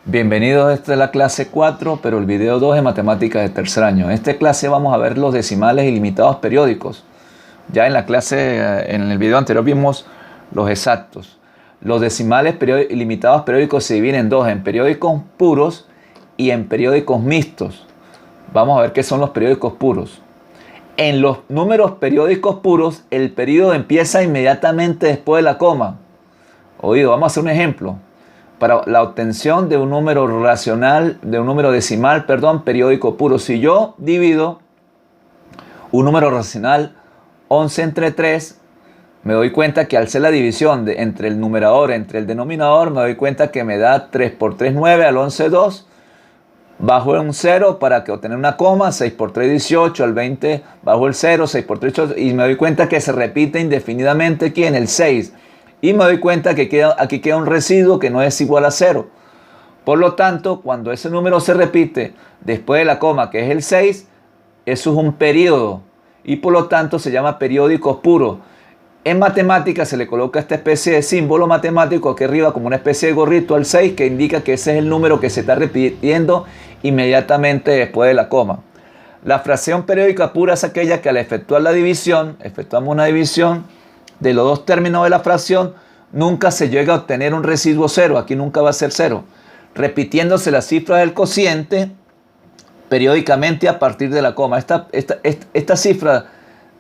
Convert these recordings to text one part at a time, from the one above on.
Bienvenidos, esta es la clase 4, pero el video 2 de matemáticas de tercer año. En esta clase vamos a ver los decimales ilimitados periódicos. Ya en la clase, en el video anterior vimos los exactos. Los decimales ilimitados periódicos se dividen en dos, en periódicos puros y en periódicos mixtos. Vamos a ver qué son los periódicos puros. En los números periódicos puros, el periodo empieza inmediatamente después de la coma. Oído, vamos a hacer un ejemplo. Para la obtención de un número racional, de un número decimal, periódico puro. Si yo divido un número racional 11 entre 3, me doy cuenta que al hacer la división entre el numerador, entre el denominador, me doy cuenta que me da 3 por 3, 9, al 11, 2. Bajo un 0 para que obtener una coma, 6 por 3, 18, al 20, bajo el 0, 6 por 3, 8, y me doy cuenta que se repite indefinidamente aquí en el 6. Y me doy cuenta que aquí queda un residuo que no es igual a 0. Por lo tanto, cuando ese número se repite después de la coma, que es el 6, eso es un periodo. Y por lo tanto se llama periódico puro. En matemáticas se le coloca esta especie de símbolo matemático aquí arriba como una especie de gorrito al 6, que indica que ese es el número que se está repitiendo inmediatamente después de la coma. La fracción periódica pura es aquella que al efectuar la división, efectuamos una división de los dos términos de la fracción, nunca se llega a obtener un residuo 0. Aquí nunca va a ser 0. Repitiéndose las cifras del cociente periódicamente a partir de la coma. Esta cifra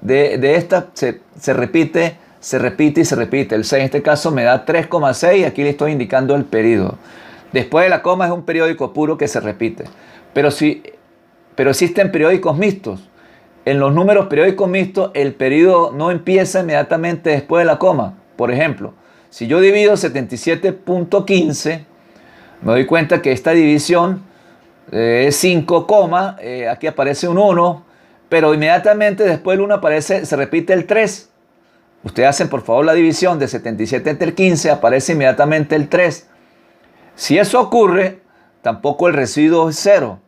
de esta se repite y se repite. El 6 en este caso me da 3,6 y aquí le estoy indicando el periodo. Después de la coma es un periódico puro que se repite. Pero existen periódicos mixtos. En los números periódicos mixtos, el periodo no empieza inmediatamente después de la coma. Por ejemplo, si yo divido 77.15, me doy cuenta que esta división es 5, aquí aparece un 1, pero inmediatamente después del 1 se repite el 3. Ustedes hacen por favor la división de 77 entre 15, aparece inmediatamente el 3. Si eso ocurre, tampoco el residuo es 0.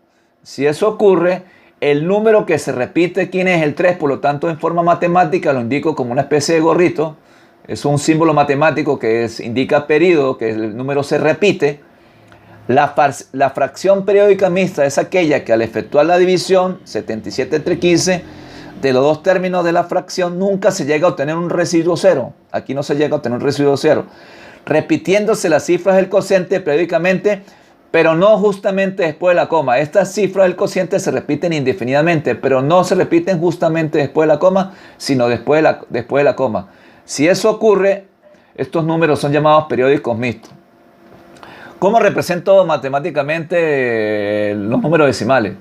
Si eso ocurre, el número que se repite aquí es el 3, por lo tanto en forma matemática lo indico como una especie de gorrito. Es un símbolo matemático que indica periodo, que el número se repite. La fracción periódica mixta es aquella que al efectuar la división, 77 entre 15, de los dos términos de la fracción nunca se llega a obtener un residuo 0. Aquí no se llega a obtener un residuo 0. Repitiéndose las cifras del cociente periódicamente, pero no justamente después de la coma. Estas cifras del cociente se repiten indefinidamente, pero no se repiten justamente después de la coma, sino después de la coma. Si eso ocurre, estos números son llamados periódicos mixtos. ¿Cómo represento matemáticamente los números decimales?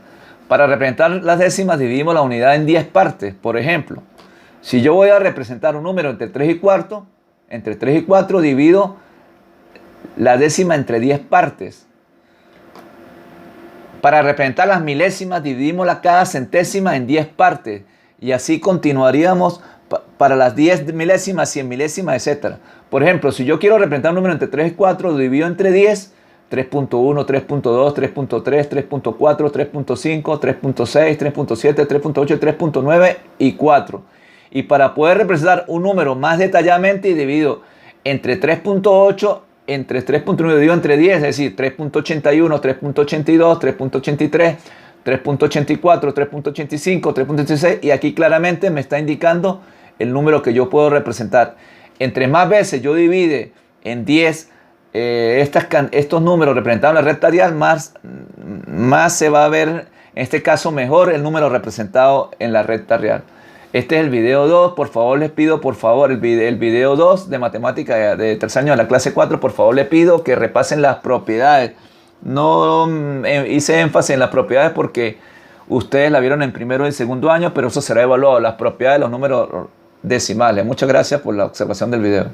Para representar las décimas dividimos la unidad en 10 partes. Por ejemplo, si yo voy a representar un número entre 3 y 4, entre 3 y 4 divido la décima entre 10 partes. Para representar las milésimas dividimos cada centésima en 10 partes y así continuaríamos para las 10 milésimas, 100 milésimas, etc. Por ejemplo, si yo quiero representar un número entre 3 y 4, lo divido entre 10, 3.1, 3.2, 3.3, 3.4, 3.5, 3.6, 3.7, 3.8, 3.9 y 4. Y para poder representar un número más detalladamente divido entre 3.8, entre 3.9 dividido entre 10, es decir, 3.81, 3.82, 3.83, 3.84, 3.85, 3.86, y aquí claramente me está indicando el número que yo puedo representar. Entre más veces yo divide en 10 estos números representados en la recta radial, más se va a ver, en este caso mejor, el número representado en la recta real. Este es el video 2, por favor les pido, el video 2 de matemática de tercer año de la clase 4, por favor les pido que repasen las propiedades. No hice énfasis en las propiedades porque ustedes la vieron en primero y segundo año, pero eso será evaluado, las propiedades de los números decimales. Muchas gracias por la observación del video.